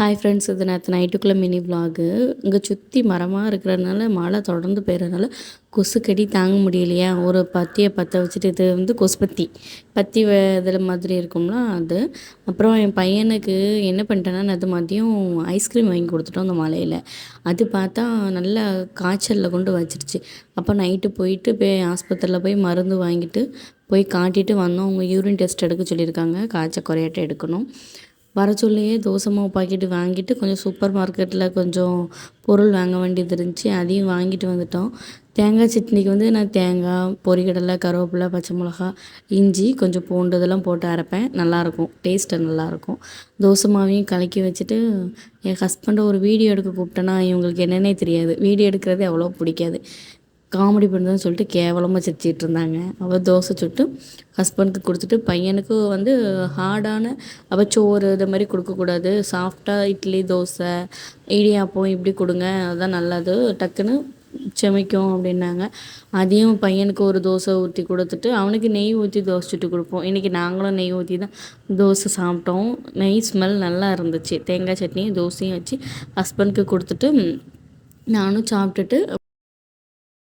Hi friends, இது நேற்று நைட்டுக்குள்ளே mini vlog. இங்கே சுற்றி மரமாக இருக்கிறதுனால மழை தொடர்ந்து பெய்கிறதுனால கொசுக்கடி தாங்க முடியலையா, ஒரு பத்தியை பற்ற வச்சுட்டு, இது வந்து கொசுப்பத்தி பற்றி இதில் மாதிரி இருக்கும்ல அது. அப்புறம் என் பையனுக்கு என்ன பண்ணிட்டேன்னா, அது மதியம் ஐஸ்கிரீம் வாங்கி கொடுத்துட்டோம் அந்த மழையில். அது பார்த்தா நல்லா காய்ச்சலில் கொண்டு வச்சிருச்சு. அப்போ நைட்டு போயிட்டு ஆஸ்பத்திரியில் போய் மருந்து வாங்கிட்டு போய் காட்டிட்டு வந்தோம். அவங்க யூரின் டெஸ்ட் எடுக்க சொல்லியிருக்காங்க, காய்ச்சல் குறையாட்ட எடுக்கணும். வர சொல்லியே தோசை மாவு பாக்கெட்டு வாங்கிட்டு கொஞ்சம் சூப்பர் மார்க்கெட்டில் கொஞ்சம் பொருள் வாங்க வேண்டியது இருந்துச்சு, அதையும் வாங்கிட்டு வந்துட்டோம். தேங்காய் சட்னிக்கு வந்து நான் தேங்காய், பொரிகடலை, கருவேப்பிலை, பச்சை மிளகா, இஞ்சி, கொஞ்சம் பூண்டு இதெல்லாம் போட்டு அரைப்பேன். நல்லாயிருக்கும், டேஸ்ட்டு நல்லாயிருக்கும். தோசை மாவையும் கலக்கி வச்சுட்டு என் ஹஸ்பண்டை ஒரு வீடியோ எடுக்க கூப்பிட்டேன்னா இவங்களுக்கு என்னென்னே தெரியாது, வீடியோ எடுக்கிறது அவ்வளோ பிடிக்காது. காமெடி பண்ணுறதுன்னு சொல்லிட்டு கேவலமாக சிரிச்சிட்டு இருந்தாங்க. அவள் தோசை சுட்டு ஹஸ்பண்டுக்கு கொடுத்துட்டு, பையனுக்கு வந்து ஹார்டான சோறு இது மாதிரி கொடுக்கக்கூடாது, சாஃப்டாக இட்லி, தோசை, இடியாப்பம் இப்படி கொடுங்க, அதுதான் நல்லது, டக்குன்னு செமிக்கும் அப்படின்னாங்க. அதையும் பையனுக்கு ஒரு தோசை ஊற்றி கொடுத்துட்டு அவனுக்கு நெய் ஊற்றி தோசை சுட்டு கொடுப்போம். இன்றைக்கி நாங்களும் நெய் ஊற்றி தான் தோசை சாப்பிட்டோம். நெய் ஸ்மெல் நல்லா இருந்துச்சு. தேங்காய் சட்னியும் தோசையும் வச்சு ஹஸ்பண்டுக்கு கொடுத்துட்டு நானும் சாப்பிட்டுட்டு